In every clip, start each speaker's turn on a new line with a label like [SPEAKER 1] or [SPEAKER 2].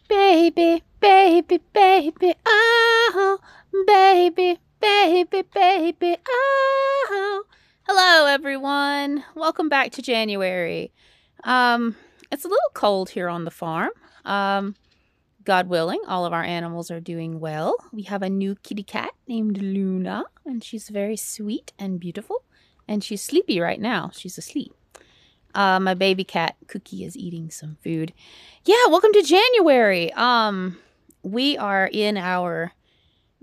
[SPEAKER 1] Baby, baby, baby, oh, baby, baby, baby, oh. Hello, everyone. Welcome back to January. It's a little cold here on the farm. God willing, all of our animals are doing well. We have a new kitty cat named Luna, and she's very sweet and beautiful. And she's sleepy right now. She's asleep. My baby cat Cookie is eating some food. Yeah, welcome to January. We are in our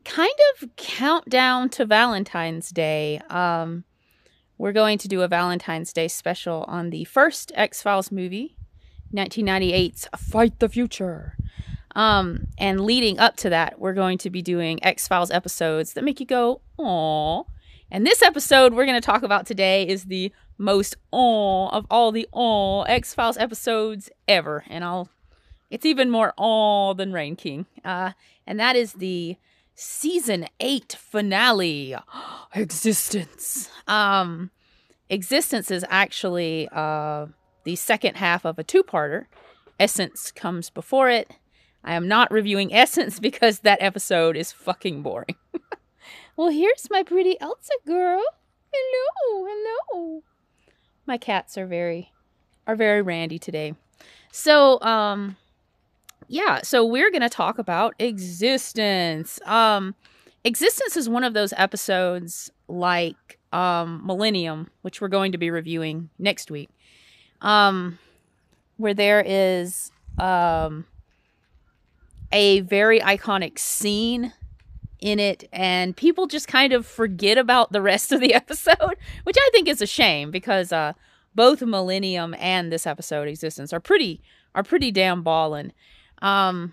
[SPEAKER 1] kind of countdown to Valentine's Day. We're going to do a Valentine's Day special on the first X-Files movie, 1998's Fight the Future. And leading up to that, we're going to be doing X-Files episodes that make you go, aww. And this episode we're going to talk about today is the most of all the X-Files episodes ever. And it's even more than Rain King. And that is the season 8 finale, Existence. Existence is actually the second half of a two-parter. Essence comes before it. I am not reviewing Essence because that episode is fucking boring. Well, here's my pretty Elsa girl. Hello, hello. My cats are very randy today. So, so we're going to talk about Existence. Existence is one of those episodes like Millennium, which we're going to be reviewing next week, where there is a very iconic scene in it, and people just kind of forget about the rest of the episode, which I think is a shame because both Millennium and this episode, Existence, are pretty damn ballin'. And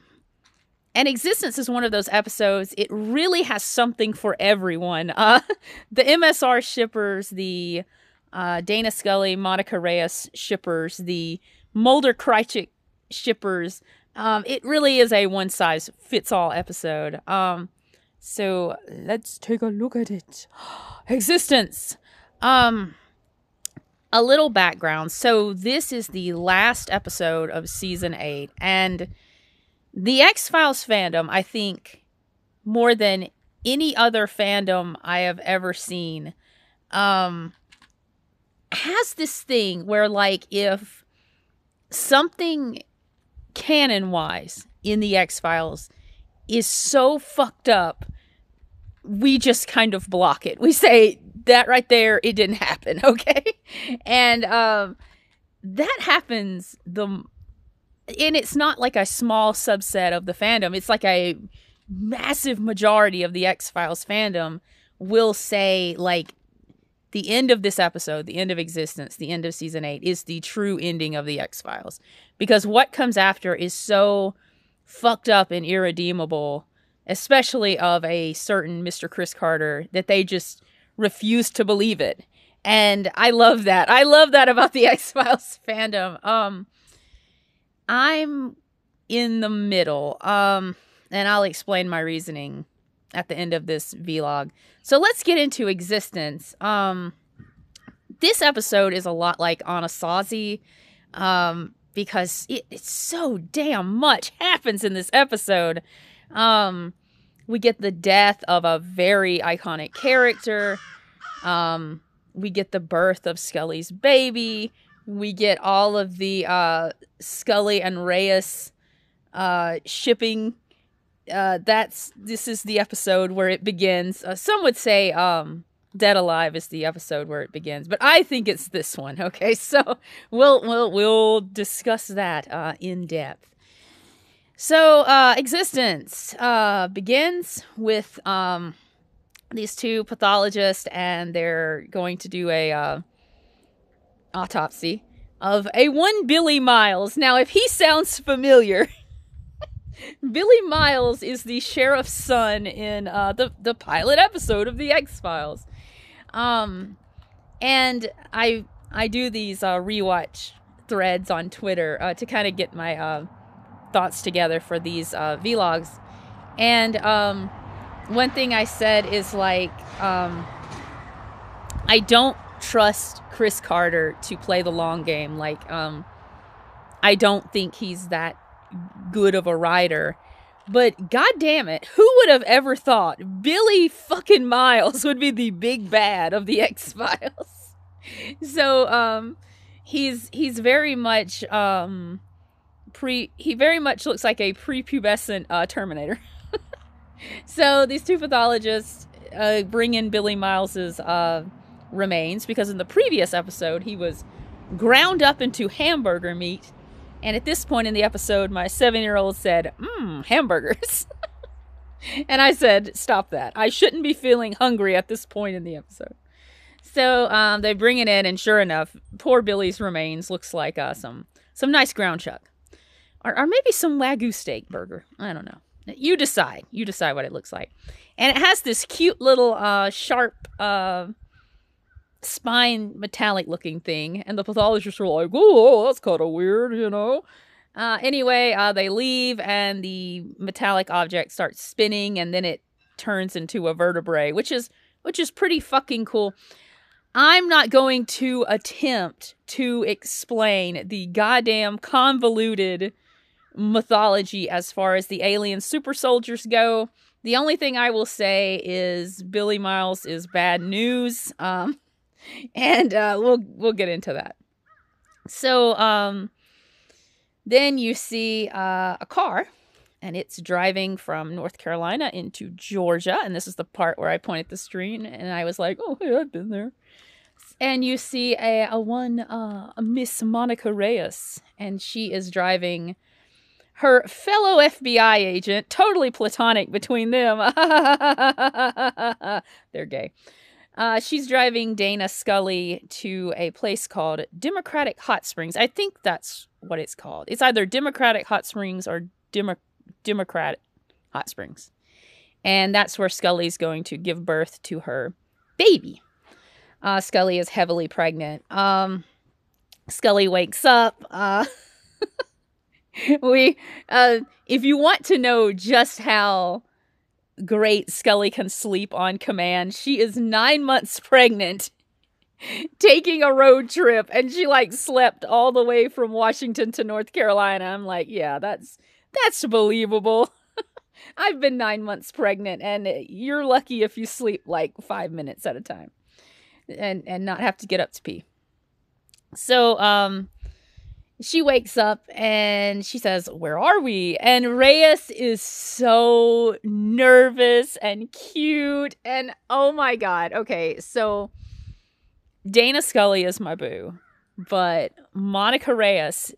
[SPEAKER 1] Existence is one of those episodes, it really has something for everyone. The MSR shippers, the Dana Scully, Monica Reyes shippers, the Mulder Krychek shippers, it really is a one-size-fits-all episode. So let's take a look at it. Existence. A little background. So this is the last episode of season 8, and the X-Files fandom, I think, more than any other fandom I have ever seen, has this thing where, like, if something canon-wise in the X-Files is so fucked up, we just kind of block it. We say, that right there, it didn't happen, okay? And that happens, and it's not like a small subset of the fandom. It's like a massive majority of the X-Files fandom will say, like, the end of this episode, the end of Existence, the end of season 8 is the true ending of the X-Files. Because what comes after is so fucked up and irredeemable, especially of a certain Mr. Chris Carter, that they just refuse to believe it. And I love that. I love that about the X-Files fandom. I'm in the middle, and I'll explain my reasoning at the end of this vlog. So let's get into Existence. This episode is a lot like Anasazi, because it's so damn much happens in this episode. We get the death of a very iconic character. We get the birth of Scully's baby. We get all of the Scully and Reyes shipping. This is the episode where it begins. Some would say Dead Alive is the episode where it begins, but I think it's this one. Okay, so we'll discuss that in depth. So Existence begins with these two pathologists, and they're going to do a autopsy of a one Billy Miles. Now, if he sounds familiar, Billy Miles is the sheriff's son in the pilot episode of the X-Files. And I do these rewatch threads on Twitter to kind of get my thoughts together for these vlogs. And one thing I said is, like, I don't trust Chris Carter to play the long game. Like, I don't think he's that good of a writer. But god damn it, who would have ever thought Billy fucking Miles would be the big bad of the X-Files? So, he's very much, he very much looks like a prepubescent, Terminator. So, these two pathologists, bring in Billy Miles's, remains, because in the previous episode, he was ground up into hamburger meat. And at this point in the episode, my 7-year-old said, hamburgers. And I said, stop that. I shouldn't be feeling hungry at this point in the episode. So they bring it in, and sure enough, poor Billy's remains looks like some nice ground chuck. Or maybe some Wagyu steak burger. I don't know. You decide. You decide what it looks like. And it has this cute little sharp spine metallic looking thing, and the pathologists were like, oh, that's kind of weird, you know. Anyway, they leave, and the metallic object starts spinning, and then it turns into a vertebrae, which is pretty fucking cool. I'm not going to attempt to explain the goddamn convoluted mythology as far as the alien super soldiers go. The only thing I will say is Billy Miles is bad news. And we'll get into that. So then you see a car, and it's driving from North Carolina into Georgia, and this is the part where I point at the screen, and I was like, oh, hey, I've been there. And you see a Miss Monica Reyes, and she is driving her fellow FBI agent, totally platonic between them. They're gay. She's driving Dana Scully to a place called Democratic Hot Springs. I think that's what it's called. It's either Democratic Hot Springs or Democratic Hot Springs. And that's where Scully's going to give birth to her baby. Scully is heavily pregnant. Scully wakes up. If you want to know just how great Scully can sleep on command, she is 9 months pregnant, taking a road trip, and she slept all the way from Washington to North Carolina. I'm like, yeah, that's believable. I've been 9 months pregnant, and you're lucky if you sleep 5 minutes at a time and not have to get up to pee. So she wakes up and she says, where are we? And Reyes is so nervous and cute. And oh my God. Okay, so Dana Scully is my boo. But Monica Reyes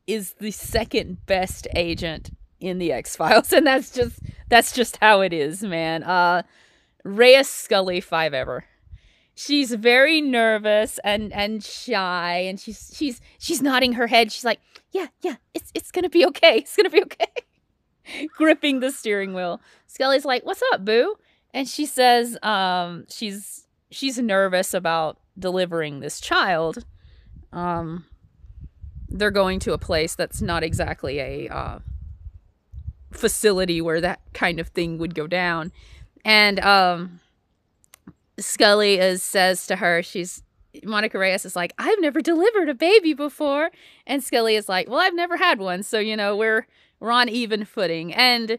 [SPEAKER 1] is the second best agent in the X-Files. And that's just how it is, man. Reyes Scully 5 ever. She's very nervous and shy, and she's nodding her head. She's like, yeah, it's gonna be okay. It's gonna be okay. Gripping the steering wheel. Scully's like, what's up, boo? And she says, she's nervous about delivering this child. They're going to a place that's not exactly a facility where that kind of thing would go down. And Scully says to her, Monica Reyes is like, I've never delivered a baby before. And Scully is like, well, I've never had one. So, we're on even footing. And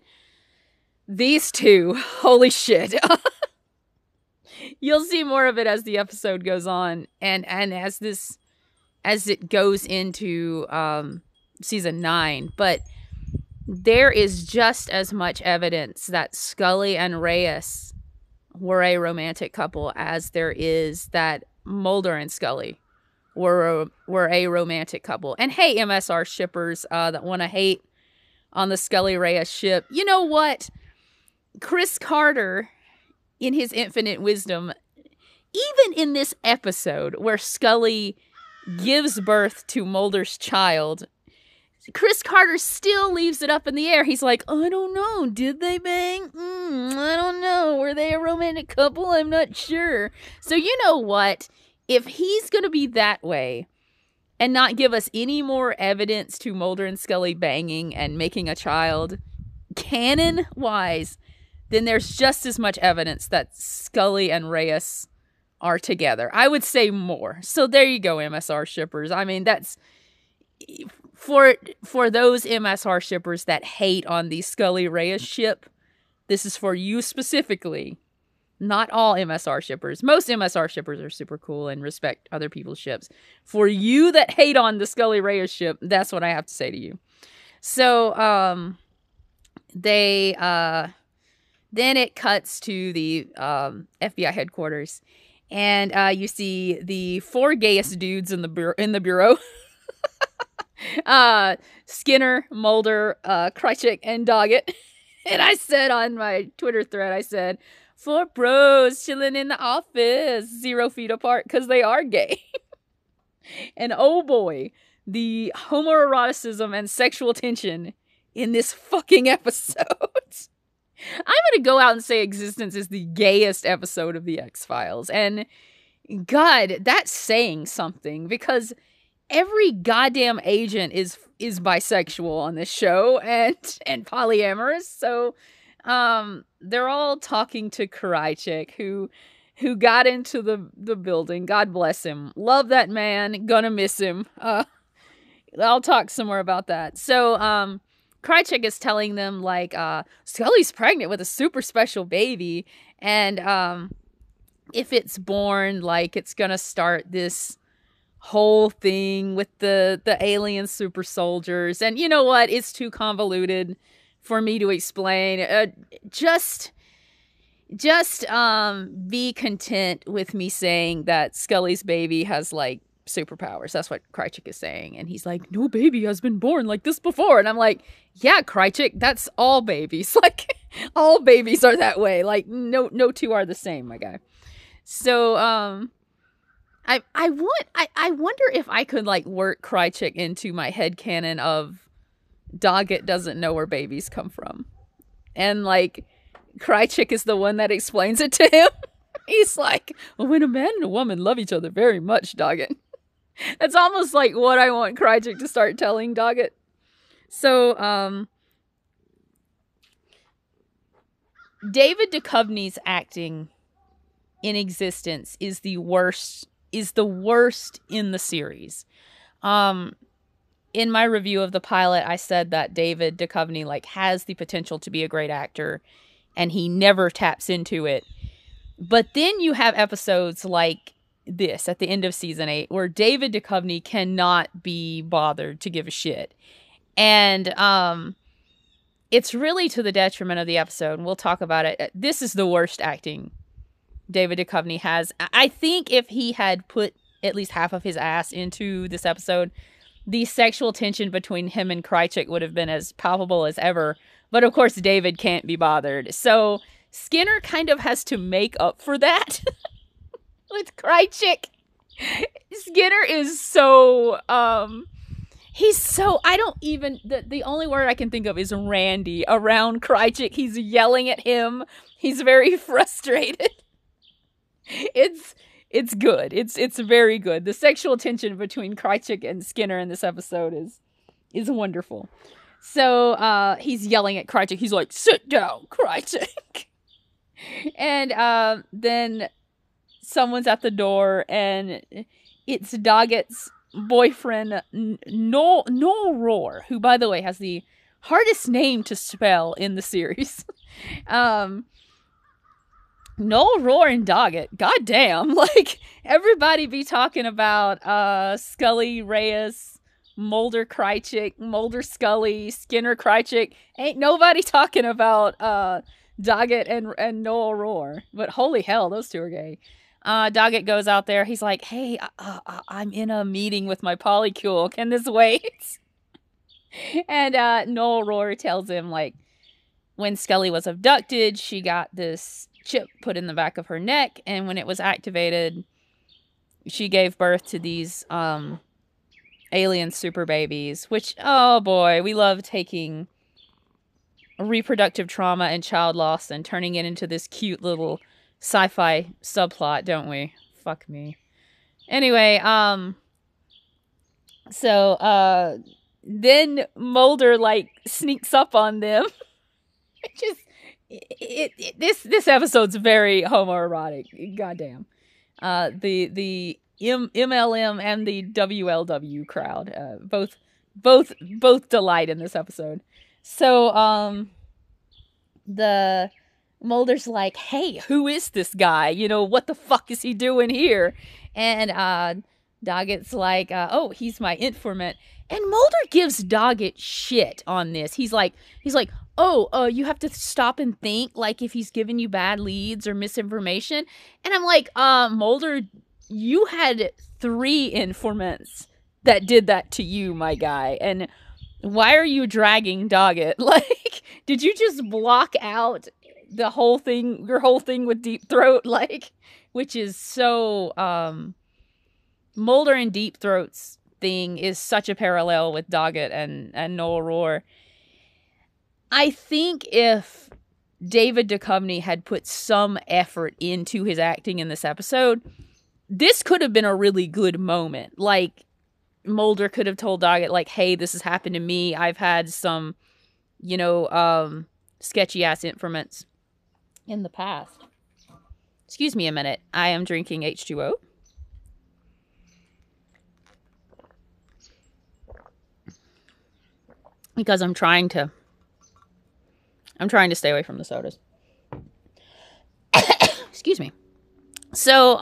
[SPEAKER 1] these two, holy shit. You'll see more of it as the episode goes on. And as it goes into season 9. But there is just as much evidence that Scully and Reyes were a romantic couple as there is that Mulder and Scully were a romantic couple. And hey, MSR shippers that want to hate on the Scully Reyes ship, you know what? Chris Carter, in his infinite wisdom, even in this episode where Scully gives birth to Mulder's child, Chris Carter still leaves it up in the air. He's like, I don't know. Did they bang? I don't know. Were they a romantic couple? I'm not sure. So you know what? If he's going to be that way and not give us any more evidence to Mulder and Scully banging and making a child, canon-wise, then there's just as much evidence that Scully and Reyes are together. I would say more. So there you go, MSR shippers. I mean, that's... for those MSR shippers that hate on the Scully Reyes ship, this is for you specifically. Not all MSR shippers. Most MSR shippers are super cool and respect other people's ships. For you that hate on the Scully Reyes ship, that's what I have to say to you. So, then it cuts to the FBI headquarters, and you see the 4 gayest dudes in the bureau. Skinner, Mulder, Krychek, and Doggett. And I said on my Twitter thread, I said, 4 bros chilling in the office, 0 feet apart, because they are gay. And oh boy, the homoeroticism and sexual tension in this fucking episode. I'm going to go out and say Existence is the gayest episode of The X-Files. And God, that's saying something, because every goddamn agent is bisexual on this show and polyamorous. So they're all talking to Krychek, who got into the building. God bless him. Love that man. Gonna miss him. I'll talk some more about that. So Krychek is telling them, like, Scully's pregnant with a super special baby, and if it's born, like, it's gonna start this whole thing with the alien super soldiers. And you know what? It's too convoluted for me to explain. Just be content with me saying that Scully's baby has, like, superpowers. That's what Krychek is saying. And he's like, no baby has been born like this before. And I'm like, yeah, Krychek, that's all babies. Like, all babies are that way. Like, no two are the same, my guy. So, I wonder if I could, like, work Krychek into my headcanon of Doggett doesn't know where babies come from. And, like, Krychek is the one that explains it to him. He's like, well, when a man and a woman love each other very much, Doggett. That's almost like what I want Krychek to start telling Doggett. So, David Duchovny's acting in Existence is the worst in the series. In my review of the pilot, I said that David Duchovny, like, has the potential to be a great actor, and he never taps into it. But then you have episodes like this at the end of season 8, where David Duchovny cannot be bothered to give a shit. And it's really to the detriment of the episode, and we'll talk about it. This is the worst acting David Duchovny has. I think if he had put at least half of his ass into this episode, the sexual tension between him and Krychek would have been as palpable as ever. But of course, David can't be bothered. So Skinner kind of has to make up for that with Krychek. Skinner is so, he's so, I don't even, the only word I can think of is randy around Krychek. He's yelling at him. He's very frustrated. It's good. It's very good. The sexual tension between Krychek and Skinner in this episode is wonderful. So he's yelling at Krychek. He's like, sit down, Krychek. And then someone's at the door, and it's Doggett's boyfriend, Noel Rohr, who, by the way, has the hardest name to spell in the series. Noel Rohr and Doggett, goddamn, like, everybody be talking about Scully Reyes, Mulder Krychek, Mulder Scully, Skinner Krychek. Ain't nobody talking about Doggett and Noel Rohr. But holy hell, those two are gay. Doggett goes out there. He's like, hey, I'm in a meeting with my polycule. Can this wait? And Noel Rohr tells him, like, when Scully was abducted, she got this chip put in the back of her neck, and when it was activated, she gave birth to these alien super babies, which, oh boy, we love taking reproductive trauma and child loss and turning it into this cute little sci-fi subplot, don't we? Fuck me. Anyway, so then Mulder, like, sneaks up on them. This episode's very homoerotic. Goddamn. The MLM and the WLW crowd, both both delight in this episode. So the Mulder's like, hey, who is this guy? You know, what the fuck is he doing here? And Doggett's like, oh, he's my informant. And Mulder gives Doggett shit on this. He's like, oh, you have to stop and think, like, if he's giving you bad leads or misinformation. And I'm like, Mulder, you had 3 informants that did that to you, my guy. And why are you dragging Doggett? Like, did you just block out the whole thing, your whole thing with Deep Throat? Like, which is so, Mulder and Deep Throat's thing is such a parallel with Doggett and Noel Rohr. I think if David Duchovny had put some effort into his acting in this episode, this could have been a really good moment. Like, Mulder could have told Doggett, like, hey, this has happened to me. I've had some, you know, sketchy-ass informants in the past. Excuse me a minute. I am drinking H2O. Because I'm trying to stay away from the sodas. Excuse me. So,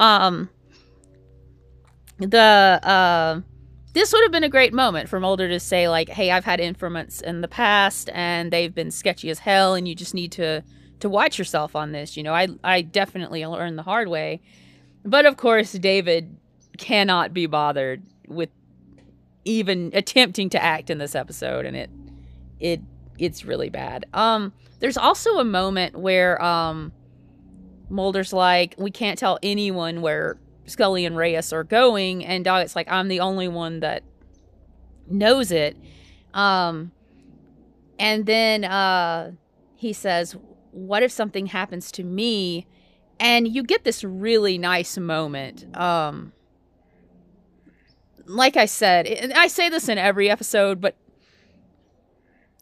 [SPEAKER 1] this would have been a great moment for Mulder to say, like, hey, I've had informants in the past and they've been sketchy as hell and you just need to watch yourself on this. You know, I definitely learned the hard way. But of course, David cannot be bothered with even attempting to act in this episode, and it's really bad. There's also a moment where Mulder's like, we can't tell anyone where Scully and Reyes are going, and Doggett's like, I'm the only one that knows it. And then he says, what if something happens to me? And you get this really nice moment. Like I said, and I say this in every episode, but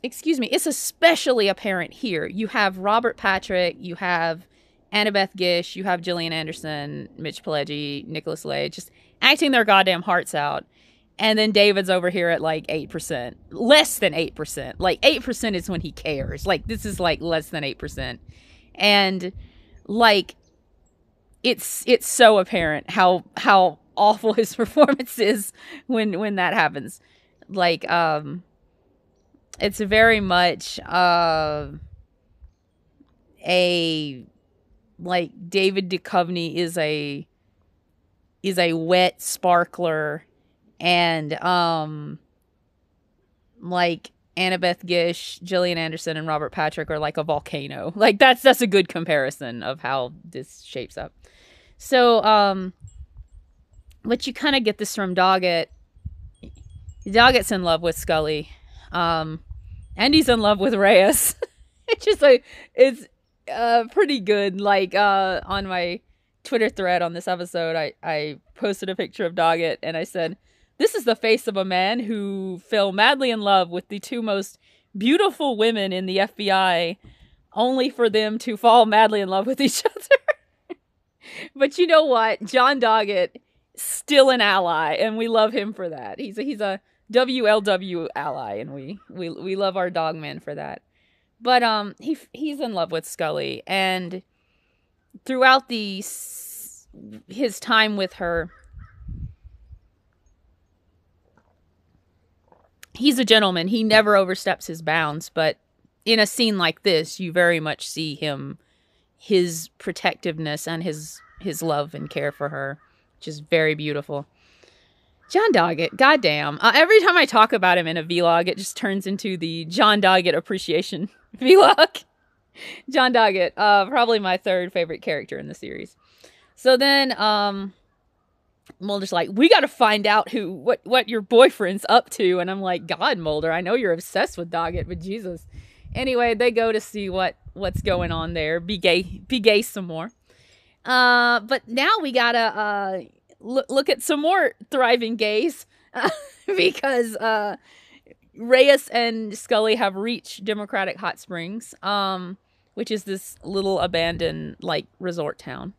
[SPEAKER 1] excuse me, it's especially apparent here. You have Robert Patrick, you have Annabeth Gish, you have Gillian Anderson, Mitch Pileggi, Nicholas Lay, just acting their goddamn hearts out. And then David's over here at like 8%. Less than 8%. Like 8% is when he cares. Like this is like less than 8%. And like it's so apparent how awful his performance is when that happens. Like it's very much a like David Duchovny is a wet sparkler, and like Annabeth Gish, Gillian Anderson, and Robert Patrick are like a volcano. Like that's a good comparison of how this shapes up. So but you kind of get this from Doggett. Doggett's in love with Scully, and he's in love with Reyes. It's just like it's pretty good. Like on my Twitter thread on this episode, I posted a picture of Doggett and I said, this is the face of a man who fell madly in love with the 2 most beautiful women in the FBI, only for them to fall madly in love with each other. But you know what? John Doggett, still an ally, and we love him for that. He's a WLW ally, and we love our dogman for that. But he's in love with Scully, and throughout his time with her, he's a gentleman. He never oversteps his bounds, but in a scene like this, you very much see his protectiveness and his love and care for her, which is very beautiful. John Doggett, goddamn. Every time I talk about him in a vlog, it just turns into the John Doggett appreciation vlog. John Doggett, probably my 3rd favorite character in the series. So then, Mulder's like, we got to find out what your boyfriend's up to. And I'm like, God, Mulder, I know you're obsessed with Doggett, but Jesus. Anyway, they go to see what's going on there. Be gay some more. But now we gotta look at some more thriving gays because Reyes and Scully have reached Democratic Hot Springs, which is this little abandoned like resort town,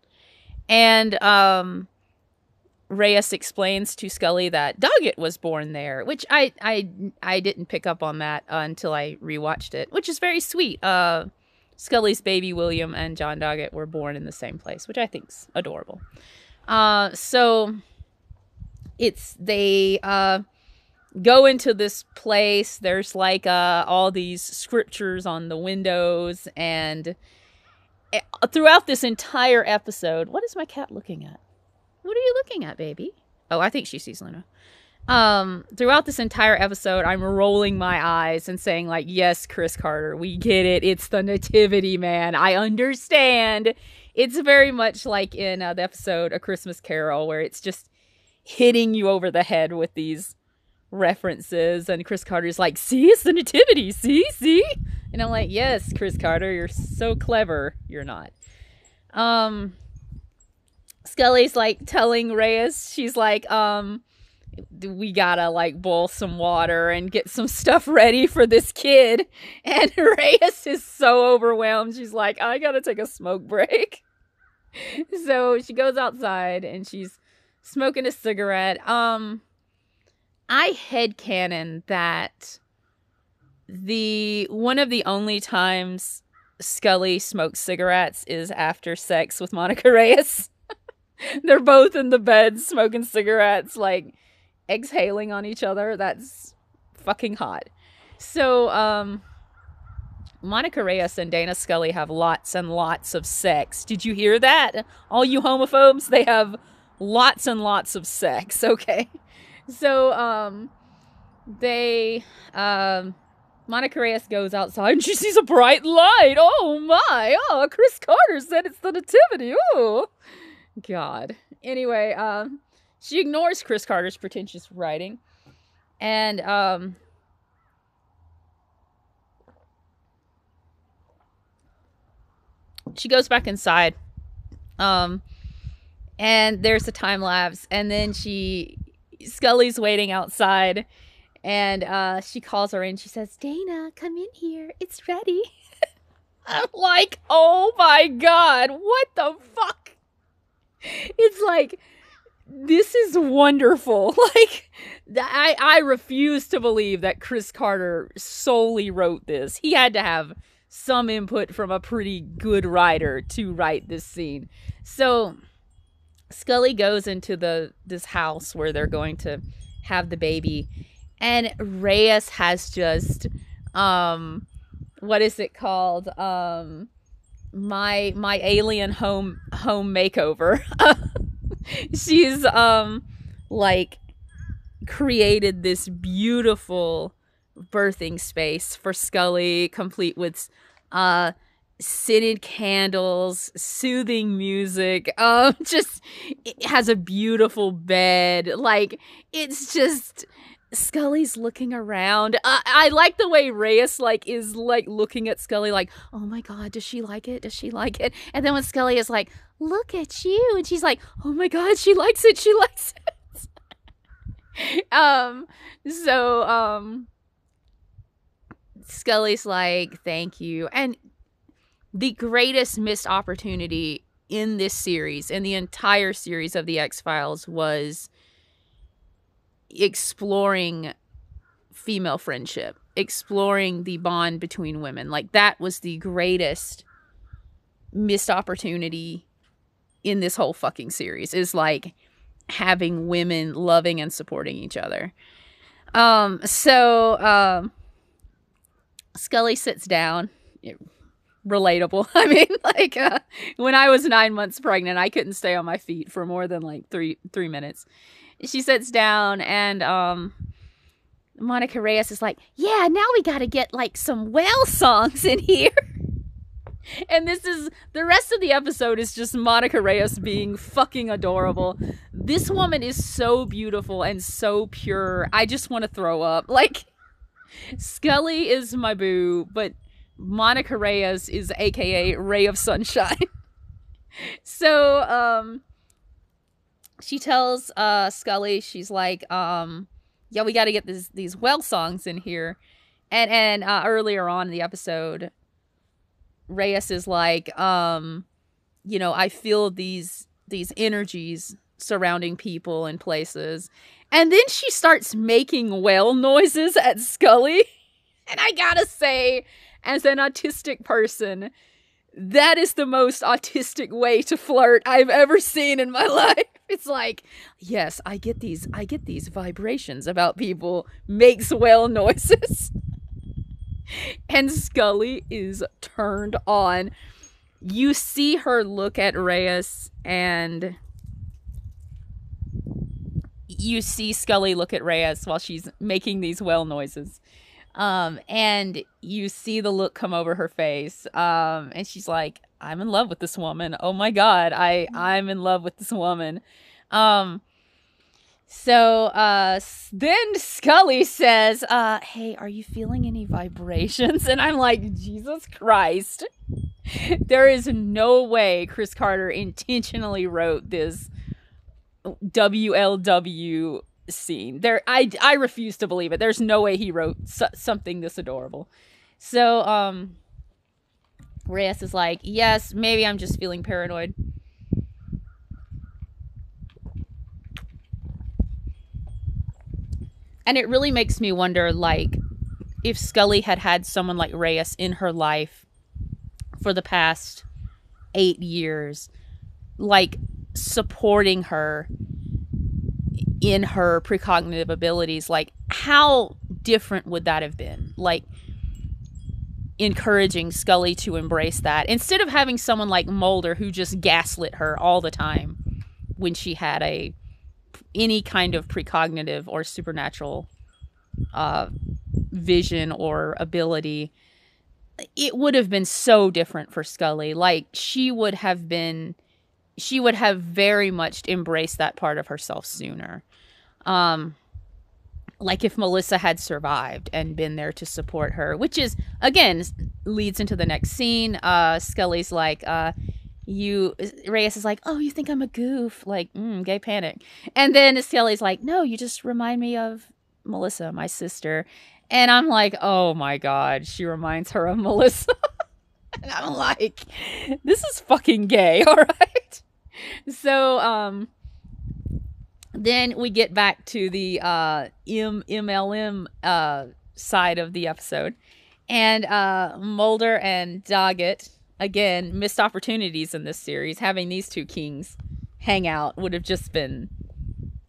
[SPEAKER 1] and Reyes explains to Scully that Doggett was born there, which I didn't pick up on that until I rewatched it, which is very sweet. Scully's baby William and John Doggett were born in the same place, which I think's adorable. So they go into this place. There's like all these scriptures on the windows, and throughout this entire episode, what is my cat looking at? What are you looking at, baby? Oh, I think she sees Luna. Throughout this entire episode, I'm rolling my eyes and saying, like, yes, Chris Carter, we get it. It's the nativity, man. I understand. It's very much like in the episode A Christmas Carol, where it's just hitting you over the head with these references. And Chris Carter's like, see, it's the nativity. See? And I'm like, yes, Chris Carter, you're so clever. You're not. Scully's like telling Reyes, she's like, we gotta like boil some water and get some stuff ready for this kid. And Reyes is so overwhelmed. She's like, I gotta take a smoke break. So she goes outside and she's smoking a cigarette. I headcanon that one of the only times Scully smokes cigarettes is after sex with Monica Reyes. They're both in the bed smoking cigarettes, like exhaling on each other. That's fucking hot. So, Monica Reyes and Dana Scully have lots and lots of sex. Did you hear that? All you homophobes, they have lots and lots of sex, okay? So, Monica Reyes goes outside and she sees a bright light. Oh my, Chris Carter said it's the nativity. Oh, God. Anyway, she ignores Chris Carter's pretentious writing. And, she goes back inside. And there's a time lapse. And then Scully's waiting outside. And, she calls her in. She says, Dana, come in here. It's ready. I'm like, oh my God, what the fuck? It's like, this is wonderful. Like, I refuse to believe that Chris Carter solely wrote this. He had to have some input from a pretty good writer to write this scene. So Scully goes into this house where they're going to have the baby, and Reyes has just what is it called? My alien home makeover. She's like created this beautiful birthing space for Scully, complete with scented candles, soothing music. Just it has a beautiful bed. Like, it's just Scully's looking around. I like the way Reyes is looking at Scully like, oh my God, does she like it? Does she like it? And then when Scully is like, look at you, and she's like, oh my God, she likes it. She likes it. So Scully's like, thank you. And the greatest missed opportunity in this series, in the entire series of the X-Files, was exploring female friendship, exploring the bond between women. Like, that was the greatest missed opportunity in this whole fucking series, is like having women loving and supporting each other. Scully sits down. Relatable. I mean, like, when I was 9 months pregnant, I couldn't stay on my feet for more than like three minutes. She sits down, and Monica Reyes is like, yeah, now we gotta get like some whale songs in here. And the rest of the episode is just Monica Reyes being fucking adorable. This woman is so beautiful and so pure. I just want to throw up. Like, Scully is my boo, but Monica Reyes is AKA Ray of Sunshine. So, she tells Scully, she's like, yeah, we got to get these whale songs in here. And earlier on in the episode, Reyes is like, I feel these energies surrounding people and places. And then she starts making whale noises at Scully. And I gotta say, as an autistic person, that is the most autistic way to flirt I've ever seen in my life. It's like, yes, I get these vibrations about people, makes whale noises. And Scully is turned on. You see her look at Reyes, and you see Scully look at Reyes while she's making these whale noises. And you see the look come over her face. And she's like, I'm in love with this woman. Oh my God, I'm in love with this woman. So then Scully says, hey, are you feeling any vibrations? And I'm like, Jesus Christ. There is no way Chris Carter intentionally wrote this WLW scene. I refuse to believe it. There's no way he wrote something this adorable. So Reyes is like, yes, maybe I'm just feeling paranoid. And it really makes me wonder, like, if Scully had someone like Reyes in her life for the past 8 years, like, supporting her in her precognitive abilities, like, how different would that have been? Like, encouraging Scully to embrace that, instead of having someone like Mulder who just gaslit her all the time when she had any kind of precognitive or supernatural vision or ability. It would have been so different for Scully. Like, she would have very much embraced that part of herself sooner. Like if Melissa had survived and been there to support her, which is, again, leads into the next scene. Scully's like, Reyes is like, oh, you think I'm a goof? Like, gay panic. And then Scully's like, no, you just remind me of Melissa, my sister. And I'm like, oh my God, she reminds her of Melissa. And I'm like, this is fucking gay, all right? So, then we get back to the MLM side of the episode. And Mulder and Doggett, again, missed opportunities in this series. Having these two kings hang out would have just been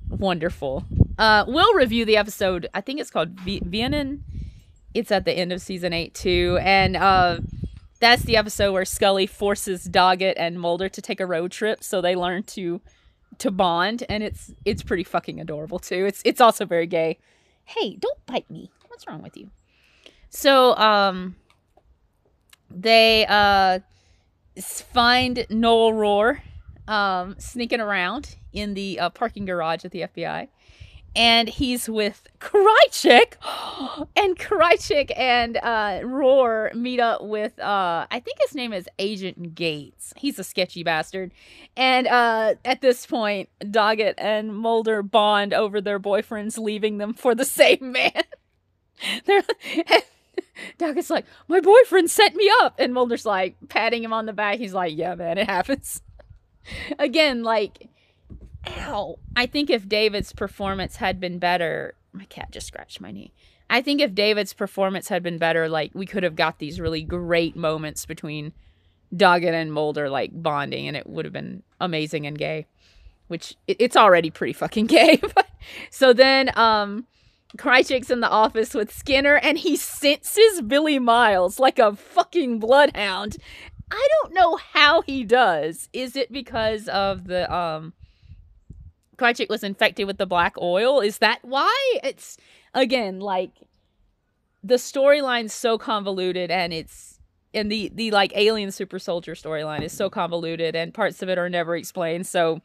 [SPEAKER 1] wonderful. We'll review the episode. I think it's called Vienen. It's at the end of season 8 too. And that's the episode where Scully forces Doggett and Mulder to take a road trip so they learn to bond, and it's pretty fucking adorable too. It's also very gay. Hey, don't bite me. What's wrong with you? So they find Noel Rohr sneaking around in the parking garage at the FBI. And he's with Krychek. And Krychek and Rohr meet up with, I think his name is Agent Gates. He's a sketchy bastard. And at this point, Doggett and Mulder bond over their boyfriends leaving them for the same man. Doggett's like, my boyfriend set me up. And Mulder's like, patting him on the back. He's like, yeah, man, it happens. Again, like, ow. I think if David's performance had been better, my cat just scratched my knee. I think if David's performance had been better, like, we could have got these really great moments between Doggett and Mulder, like, bonding, and it would have been amazing and gay, which it's already pretty fucking gay. So then, Krychek's in the office with Skinner, and he senses Billy Miles like a fucking bloodhound. I don't know how he does. Is it because of the, Krychek was infected with the black oil? Is that why? It's, again, like, the storyline's so convoluted, and the like alien super soldier storyline is so convoluted, and parts of it are never explained, so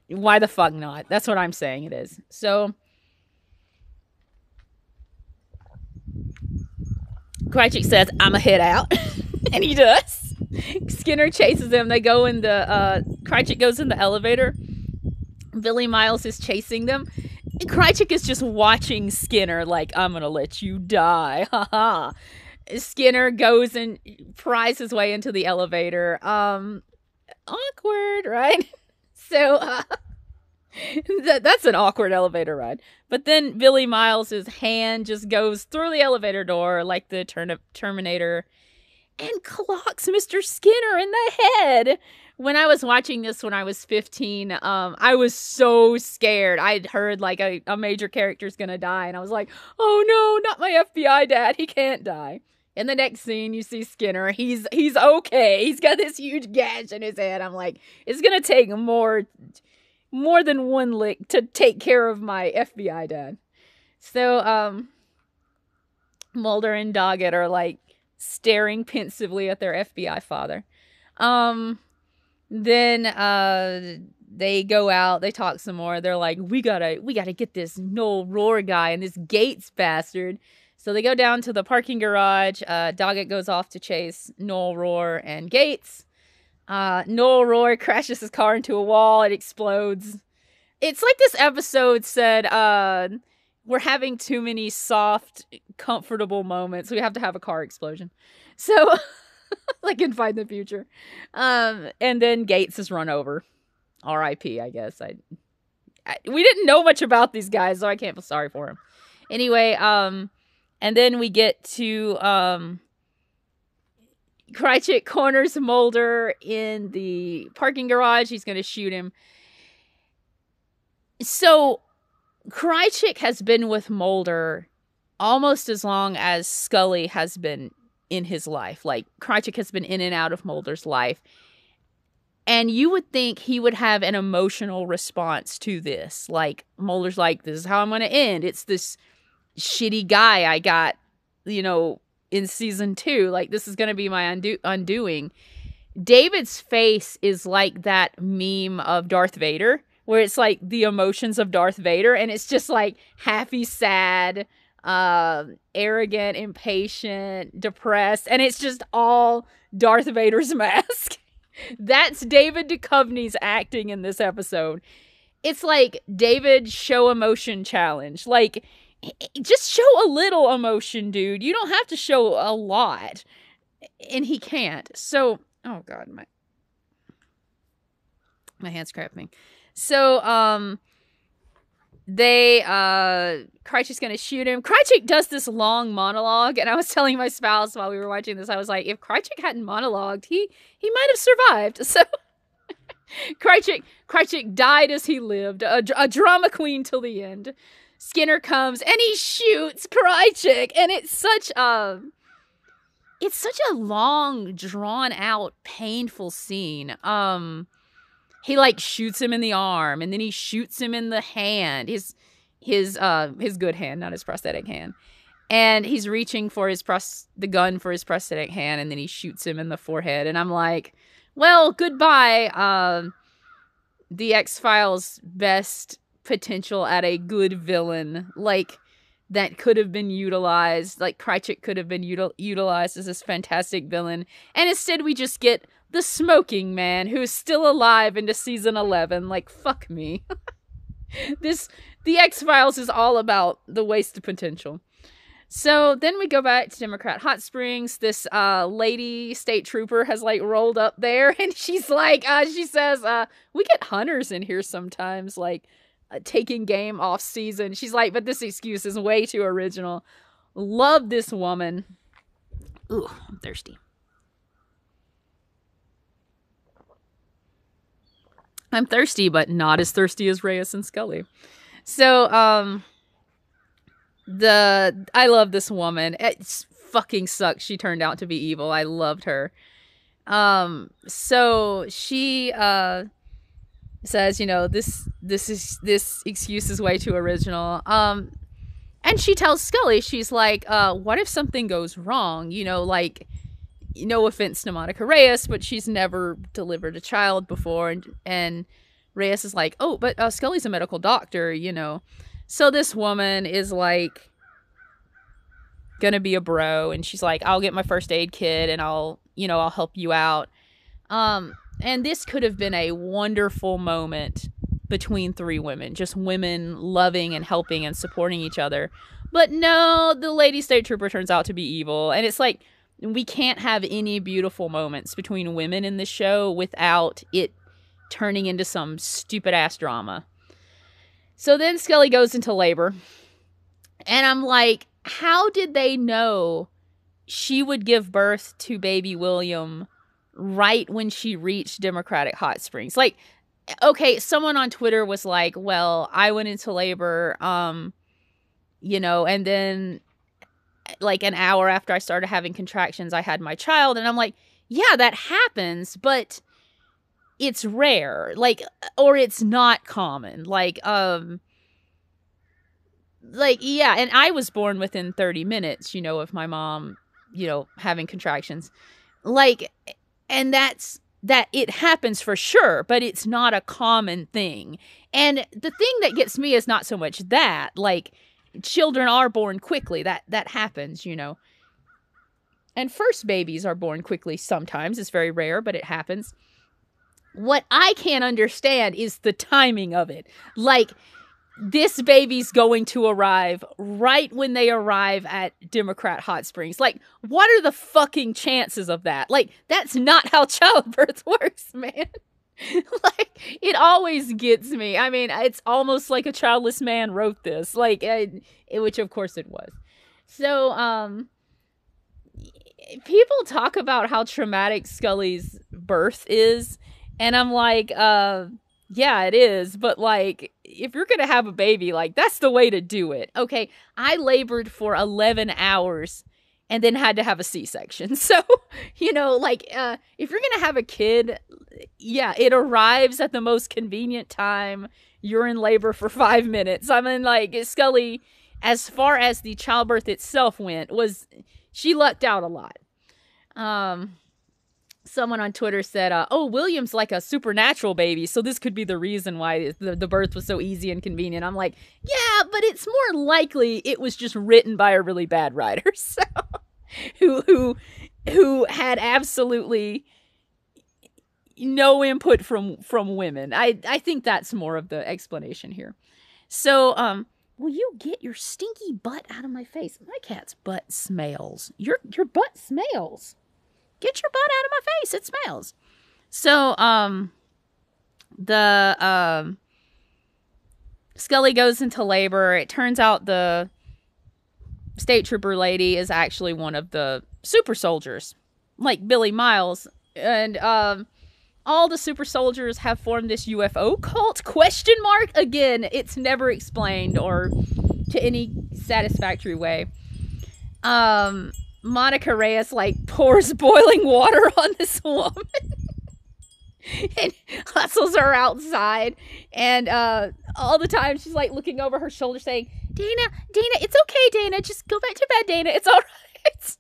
[SPEAKER 1] why the fuck not? That's what I'm saying it is. So Krychek says, I'ma head out. And he does. Skinner chases him. They go in Krychek goes in the elevator. Billy Miles is chasing them. And Krychek is just watching Skinner like, I'm gonna let you die. Haha. Skinner goes and pries his way into the elevator. Awkward, right? So, That's an awkward elevator ride. But then Billy Miles's hand just goes through the elevator door like the Terminator and clocks Mr. Skinner in the head. When I was watching this when I was 15, I was so scared. I'd heard like a major character's gonna die, and I was like, oh no, not my FBI dad. He can't die. In the next scene, you see Skinner. He's okay. He's got this huge gash in his head. I'm like, it's gonna take more than one lick to take care of my FBI dad. So, Mulder and Doggett are like staring pensively at their FBI father. Then they go out, they talk some more. They're like, we gotta get this Noel Rohr guy and this Gates bastard. So they go down to the parking garage. Doggett goes off to chase Noel Rohr and Gates. Noel Rohr crashes his car into a wall. It explodes. It's like this episode said, we're having too many soft, comfortable moments. We have to have a car explosion. So, like in Find the Future. And then Gates is run over. R.I.P., I guess. We didn't know much about these guys, so I can't feel sorry for him. Anyway, and then we get to, Krychek corners Mulder in the parking garage. He's going to shoot him. So, Krychek has been with Mulder almost as long as Scully has been in his life. Like, Krychek has been in and out of Mulder's life. And you would think he would have an emotional response to this. Like, Mulder's like, this is how I'm going to end. It's this shitty guy I got, in season 2. Like, this is going to be my undoing. David's face is like that meme of Darth Vader, where it's like the emotions of Darth Vader, and it's just like happy, sad, arrogant, impatient, depressed, and it's just all Darth Vader's mask. That's David Duchovny's acting in this episode. It's like David show emotion challenge. Like, just show a little emotion, dude. You don't have to show a lot. And he can't. So, oh God, my hand's cramping. So, Krychek's gonna shoot him. Krychek does this long monologue, and I was telling my spouse while we were watching this, I was like, if Krychek hadn't monologued, he might have survived. So, Krychek died as he lived, a drama queen till the end. Skinner comes and he shoots Krychek, and it's such a long, drawn out, painful scene. He like shoots him in the arm, and then he shoots him in the hand, his good hand, not his prosthetic hand. And he's reaching for the gun for his prosthetic hand, and then he shoots him in the forehead. And I'm like, well, goodbye. The X-Files' best potential at a good villain, like, that could have been utilized. Like, Krychek could have been utilized as this fantastic villain. And instead we just get the smoking man who's still alive into season 11. Like, fuck me. The X-Files is all about the waste of potential. So then we go back to Democrat Hot Springs. This lady state trooper has like rolled up there, and she's like, she says, we get hunters in here sometimes, like, taking game off season. She's like, but this excuse is way too original. Love this woman. Ooh, I'm thirsty. I'm thirsty, but not as thirsty as Reyes and Scully. So, I love this woman. It fucking sucks she turned out to be evil. I loved her. So she, says, this excuse is way too original. And she tells Scully, she's like, what if something goes wrong? Like, no offense to Monica Reyes, but she's never delivered a child before. And Reyes is like, oh, but Scully's a medical doctor, So this woman is like gonna be a bro, and she's like, I'll get my first aid kit and I'll help you out. And this could have been a wonderful moment between 3 women, just women loving and helping and supporting each other. But no, the lady state trooper turns out to be evil. And it's like, we can't have any beautiful moments between women in this show without it turning into some stupid ass drama. So then Scully goes into labor. And I'm like, how did they know she would give birth to baby William right when she reached Democratic Hot Springs? Like, okay, someone on Twitter was like, well, I went into labor, you know, and then like an hour after I started having contractions, I had my child. And I'm like, yeah, that happens, but it's rare, like, or it's not common. Like, yeah, and I was born within 30 minutes, you know, of my mom, you know, having contractions. Like, and that it happens for sure, but it's not a common thing. And the thing that gets me is not so much that, like, children are born quickly. That happens, you know. And first babies are born quickly sometimes. It's very rare, but it happens. What I can't understand is the timing of it. Like, this baby's going to arrive right when they arrive at Democrat Hot Springs. Like, what are the fucking chances of that? Like, that's not how childbirth works, man. Like, it always gets me. I mean, it's almost like a childless man wrote this. Like, which of course it was. So, people talk about how traumatic Scully's birth is. And I'm like, yeah, it is, but like, if you're gonna have a baby, like, that's the way to do it. Okay, I labored for 11 hours and then had to have a C-section. So, you know, like, if you're gonna have a kid, yeah, it arrives at the most convenient time. You're in labor for 5 minutes. I mean, like, Scully, as far as the childbirth itself went, she lucked out a lot. Someone on Twitter said, oh, William's like a supernatural baby, so this could be the reason why the birth was so easy and convenient. I'm like, yeah, but it's more likely it was just written by a really bad writer, so who had absolutely no input from women. I think that's more of the explanation here. So, will you get your stinky butt out of my face? My cat's butt smells. Your butt smells. Get your butt out of my face. It smells. So, Scully goes into labor. It turns out the state trooper lady is actually one of the super soldiers, like Billy Miles. And, all the super soldiers have formed this UFO cult? ? Again, it's never explained or to any satisfactory way. Monica Reyes, like, pours boiling water on this woman and hustles her outside. And all the time she's, like, looking over her shoulder saying, Dana, it's okay, Dana. Just go back to bed, Dana. It's all right.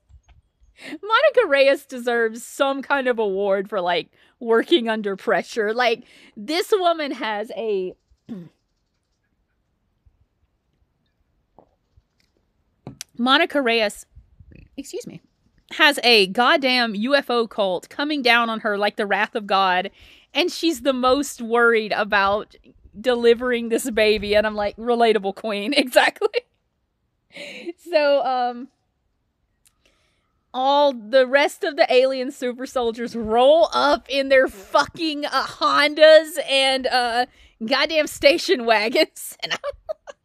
[SPEAKER 1] Monica Reyes deserves some kind of award for, like, working under pressure. Like, this woman has a... Monica Reyes... excuse me, has a goddamn UFO cult coming down on her like the wrath of God, and she's the most worried about delivering this baby, and I'm like, relatable queen, exactly. So, all the rest of the alien super soldiers roll up in their fucking Hondas and goddamn station wagons, and I'm like,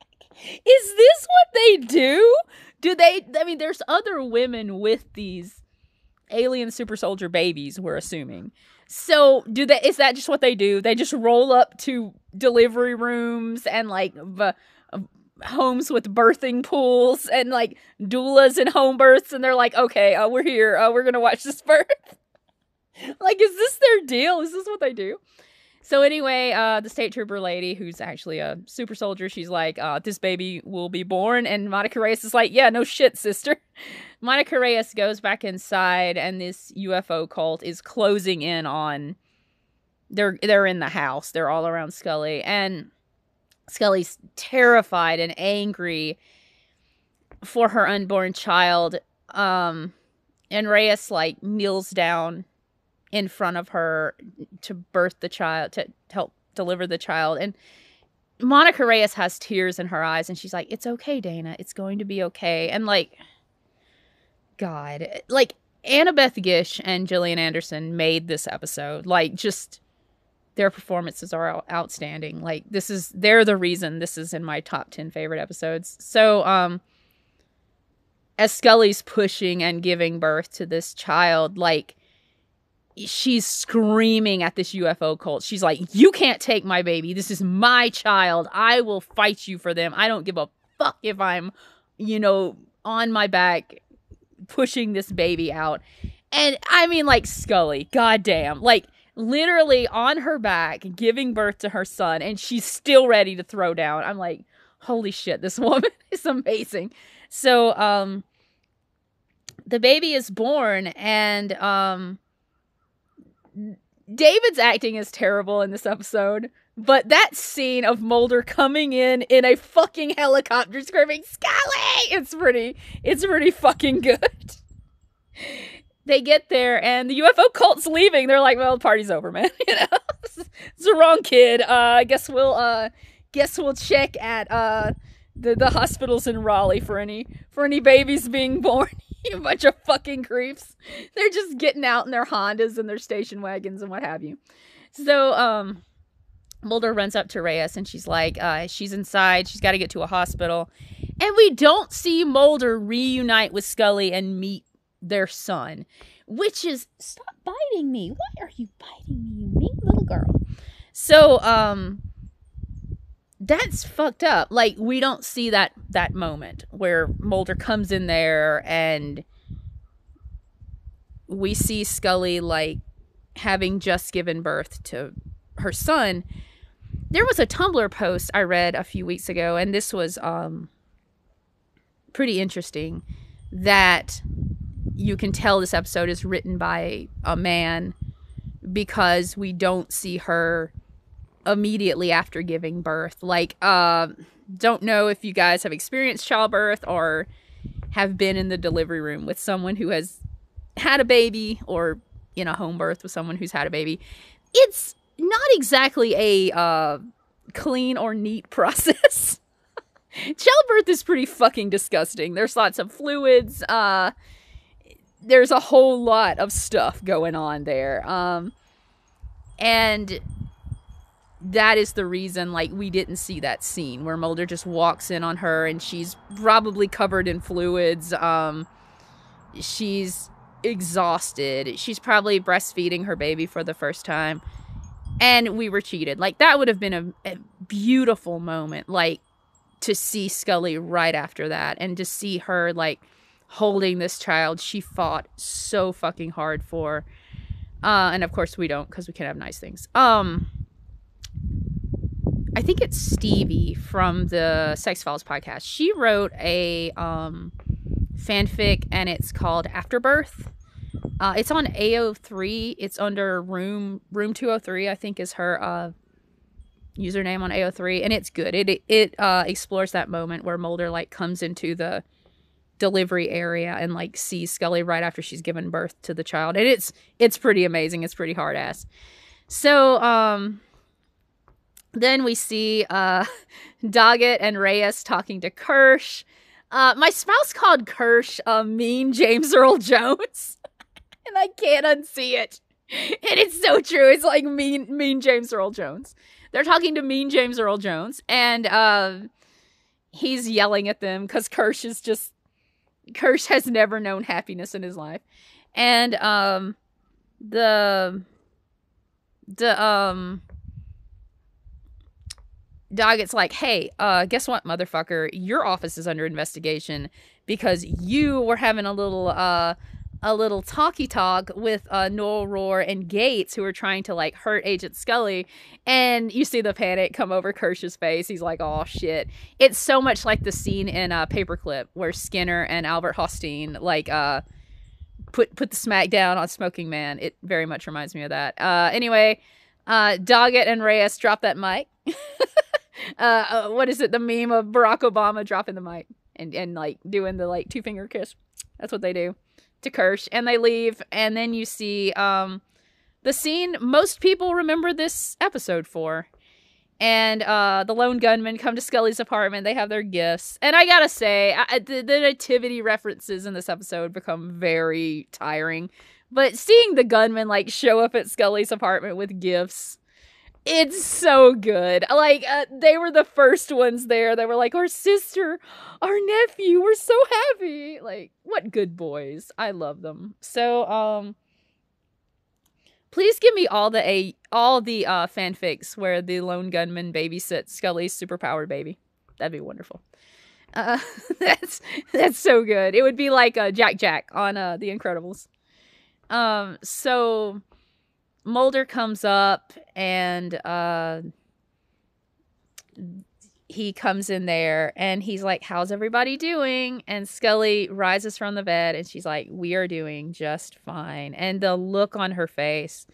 [SPEAKER 1] is this what they do? I mean, there's other women with these alien super soldier babies, we're assuming. So, is that just what they do? They just roll up to delivery rooms and, like, homes with birthing pools and, like, doulas and home births, and they're like, okay, we're here, we're gonna watch this birth. Like, is this their deal? Is this what they do? So anyway, the state trooper lady, who's actually a super soldier, she's like, this baby will be born. And Monica Reyes is like, yeah, no shit, sister. Monica Reyes goes back inside, and this UFO cult is closing in on... They're in the house. They're all around Scully. And Scully's terrified and angry for her unborn child. And Reyes, like, kneels down in front of her to birth the child, to help deliver the child. And Monica Reyes has tears in her eyes, and she's like, it's okay, Dana. It's going to be okay. And, like, God, like, Annabeth Gish and Gillian Anderson made this episode. Like, just, their performances are outstanding. Like, they're the reason this is in my top 10 favorite episodes. So, as Scully's pushing and giving birth to this child, like, she's screaming at this UFO cult. She's like, you can't take my baby. This is my child. I will fight you for them. I don't give a fuck if I'm, on my back pushing this baby out. And I mean, like, Scully, goddamn, like, literally on her back giving birth to her son, and she's still ready to throw down. I'm like, holy shit, this woman is amazing. So, the baby is born, and David's acting is terrible in this episode, but that scene of Mulder coming in a fucking helicopter screaming, Scully! It's pretty fucking good. They get there, and the UFO cult's leaving. They're like, well, the party's over, man. It's the wrong kid. Guess we'll check at the hospitals in Raleigh for any babies being born. You bunch of fucking creeps. They're just getting out in their Hondas and their station wagons and what have you. So, Mulder runs up to Reyes, and she's like, she's inside. She's got to get to a hospital. And we don't see Mulder reunite with Scully and meet their son, which is, stop biting me. Why are you biting me, you mean little girl? So, that's fucked up. Like, we don't see that moment where Mulder comes in there and we see Scully, like, having just given birth to her son. There was a Tumblr post I read a few weeks ago, and this was pretty interesting, that you can tell this episode is written by a man because we don't see her immediately after giving birth. Like, don't know if you guys have experienced childbirth or have been in the delivery room with someone who has had a baby, or in a home birth with someone who's had a baby. It's not exactly a clean or neat process. Childbirth is pretty fucking disgusting. There's lots of fluids. There's a whole lot of stuff going on there. And that is the reason, like, we didn't see that scene where Mulder just walks in on her and she's probably covered in fluids. She's exhausted. She's probably breastfeeding her baby for the first time. And we were cheated. Like, that would have been a beautiful moment, like, to see Scully right after that and to see her, like, holding this child she fought so fucking hard for. And of course we don't, because we can have nice things. I think it's Stevie from the Sex Files podcast. She wrote a fanfic, and it's called Afterbirth. It's on AO3. It's under room 203, I think, is her username on AO3, and it's good. It explores that moment where Mulder, like, comes into the delivery area and, like, sees Scully right after she's given birth to the child, and it's pretty amazing. It's pretty hard ass. So then we see Doggett and Reyes talking to Kirsch. My spouse called Kirsch mean James Earl Jones. And I can't unsee it. And it's so true. It's like mean James Earl Jones. They're talking to mean James Earl Jones. And he's yelling at them because Kirsch has never known happiness in his life. And Doggett's like, hey, guess what, motherfucker? Your office is under investigation because you were having a little talky talk with Noel Rohr and Gates, who are trying to, like, hurt Agent Scully. And you see the panic come over Kirsch's face. He's like, oh shit. It's so much like the scene in Paperclip where Skinner and Albert Hosteen, like, put the smack down on Smoking Man. It very much reminds me of that. Anyway, Doggett and Reyes drop that mic. What is it? The meme of Barack Obama dropping the mic and like doing the, like, 2-finger kiss. That's what they do to Kirsch, and they leave. And then you see the scene most people remember this episode for. And the lone gunmen come to Scully's apartment. They have their gifts. And I gotta say, the nativity references in this episode become very tiring. But seeing the gunmen, like, show up at Scully's apartment with gifts It's so good. Like, they were the first ones there. They were like, our sister, our nephew, we're so happy. Like, what good boys. I love them. So, please give me all the fanfics where the lone gunman babysits Scully's superpowered baby. That'd be wonderful. Uh, that's so good. It would be like Jack on The Incredibles. So Mulder comes up and he comes in there and he's like, how's everybody doing? And Scully rises from the bed and she's like, we are doing just fine. And the look on her face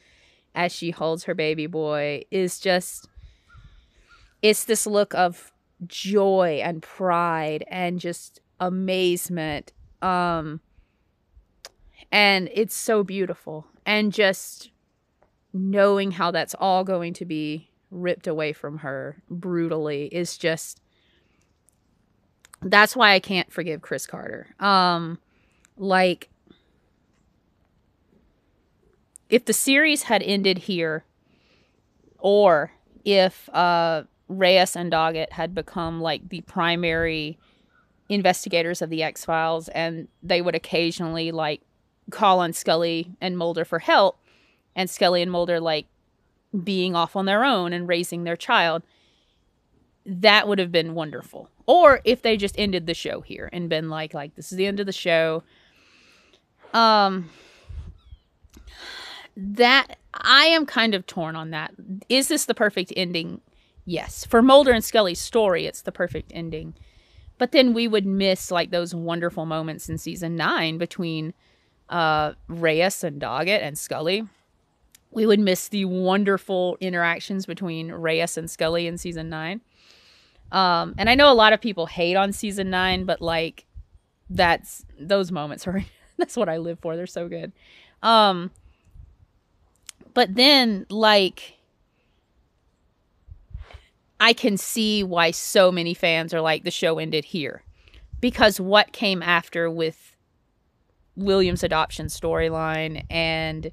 [SPEAKER 1] as she holds her baby boy is just, it's this look of joy and pride and just amazement. And it's so beautiful. And just knowing how that's all going to be ripped away from her brutally is just, that's why I can't forgive Chris Carter. Like, if the series had ended here, or if Reyes and Doggett had become like the primary investigators of the X-Files, and they would occasionally like call on Scully and Mulder for help, and Scully and Mulder like being off on their own and raising their child, that would have been wonderful. Or if they just ended the show here and been like this is the end of the show. That I am kind of torn on that. Is this the perfect ending? Yes. For Mulder and Scully's story, it's the perfect ending. But then we would miss like those wonderful moments in season 9 between Reyes and Doggett and Scully. We would miss the wonderful interactions between Reyes and Scully in season 9. And I know a lot of people hate on season 9, but like those moments are that's what I live for. They're so good. But then like I can see why so many fans are like, the show ended here, because what came after with William's adoption storyline and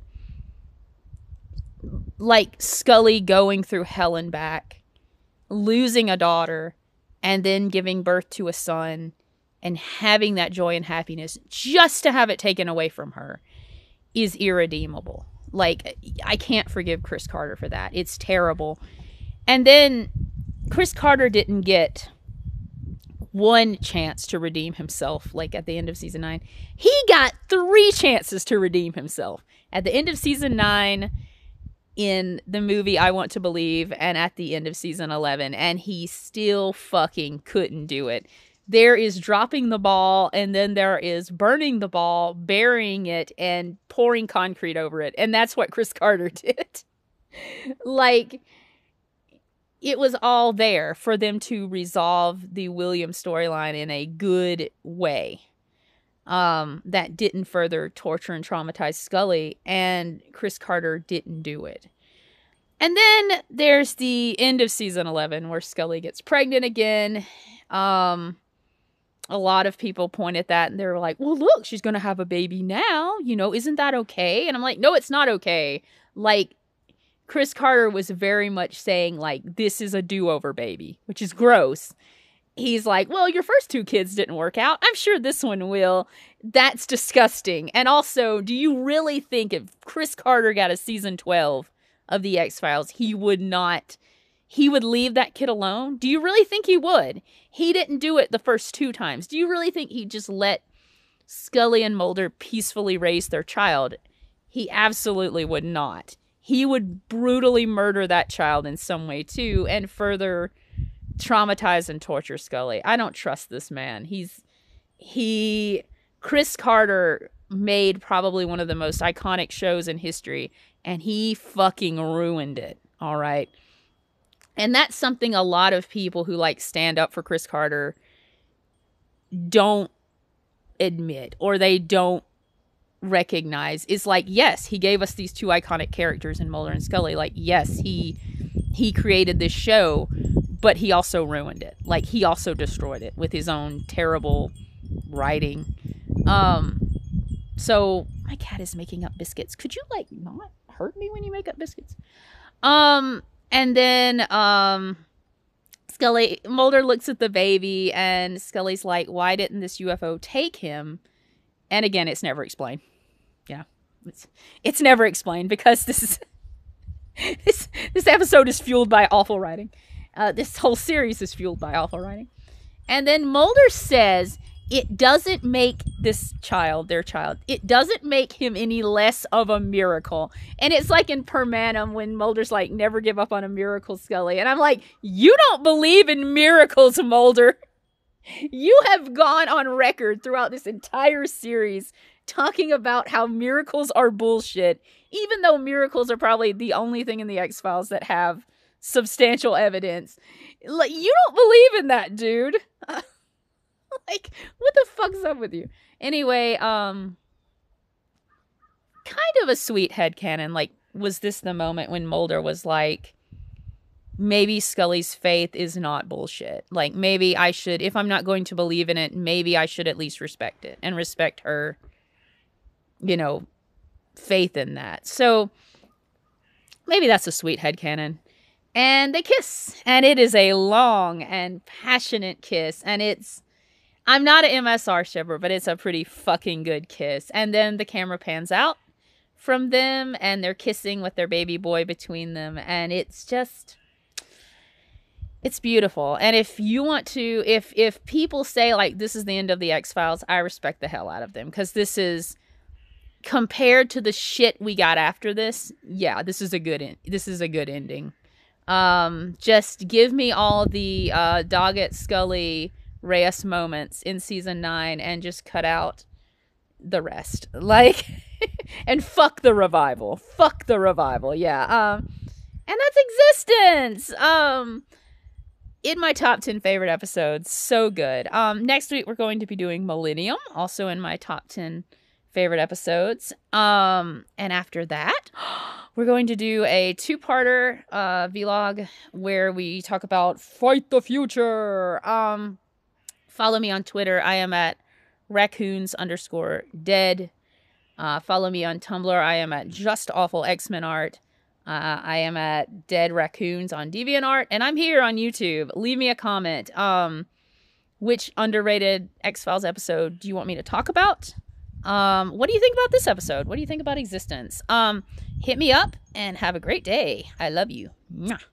[SPEAKER 1] like Scully going through hell and back, losing a daughter, and then giving birth to a son and having that joy and happiness just to have it taken away from her is irredeemable. Like, I can't forgive Chris Carter for that. It's terrible. And then Chris Carter didn't get one chance to redeem himself, like at the end of season 9. He got 3 chances to redeem himself. At the end of season 9, in the movie I Want to Believe, and at the end of season 11, and he still fucking couldn't do it. There is dropping the ball, and then there is burning the ball, burying it, and pouring concrete over it. And that's what Chris Carter did. Like, it was all there for them to resolve the William storyline in a good way. That didn't further torture and traumatize Scully, and Chris Carter didn't do it. And then there's the end of season 11 where Scully gets pregnant again. A lot of people point at that and they were like, well, look, she's going to have a baby now. You know, isn't that okay? And I'm like, no, it's not okay. Like, Chris Carter was very much saying, like, this is a do-over baby, which is gross. He's like, well, your first 2 kids didn't work out. I'm sure this one will. That's disgusting. And also, do you really think if Chris Carter got a season 12 of The X-Files, he would leave that kid alone? Do you really think he would? He didn't do it the first 2 times. Do you really think he'd just let Scully and Mulder peacefully raise their child? He absolutely would not. He would brutally murder that child in some way too, and further traumatize and torture Scully. I don't trust this man. Chris Carter made probably one of the most iconic shows in history, and he fucking ruined it. All right. And that's something a lot of people who like stand up for Chris Carter don't admit, or they don't recognize. Is like, yes, he gave us these 2 iconic characters in Mulder and Scully. Like, yes, he created this show, but he also ruined it. Like, he also destroyed it with his own terrible writing. So my cat is making up biscuits. Could you like not hurt me when you make up biscuits? And then Mulder looks at the baby, and Scully's like, why didn't this UFO take him? And again, it's never explained. Yeah, it's never explained, because this episode is fueled by awful writing. This whole series is fueled by awful writing. And then Mulder says it doesn't make this child, their child, it doesn't make him any less of a miracle. And it's like in Permanum when Mulder's like, never give up on a miracle, Scully. And I'm like, you don't believe in miracles, Mulder. You have gone on record throughout this entire series talking about how miracles are bullshit, even though miracles are probably the only thing in the X-Files that have substantial evidence. Like, you don't believe in that, dude. Like, what the fuck's up with you? Anyway, kind of a sweet headcanon. Like, was this the moment when Mulder was like, maybe Scully's faith is not bullshit. Like, maybe I should, if I'm not going to believe in it, maybe I should at least respect it and respect her, you know, faith in that. So maybe that's a sweet headcanon. And they kiss. And it is a long and passionate kiss. And I'm not an MSR shipper, but it's a pretty fucking good kiss. And then the camera pans out from them, and they're kissing with their baby boy between them. And it's just, it's beautiful. And if you want to, if people say like, this is the end of the X-Files, I respect the hell out of them. Because this is, compared to the shit we got after this, yeah, this is a good ending. Just give me all the Doggett, Scully, Reyes moments in season 9 and just cut out the rest. Like, and fuck the revival. Fuck the revival, yeah. And that's Existence. In my top 10 favorite episodes. So good. Next week we're going to be doing Millennium, also in my top 10 favorite episodes. And after that, we're going to do a 2-parter vlog where we talk about Fight the Future. Follow me on Twitter. I am at raccoons_dead. Follow me on Tumblr. I am at Just Awful X-Men Art. I am at Dead Raccoons on DeviantArt. And I'm here on YouTube. Leave me a comment. Which underrated X-Files episode do you want me to talk about? What do you think about this episode? What do you think about Existence? Hit me up and have a great day. I love you. Mwah.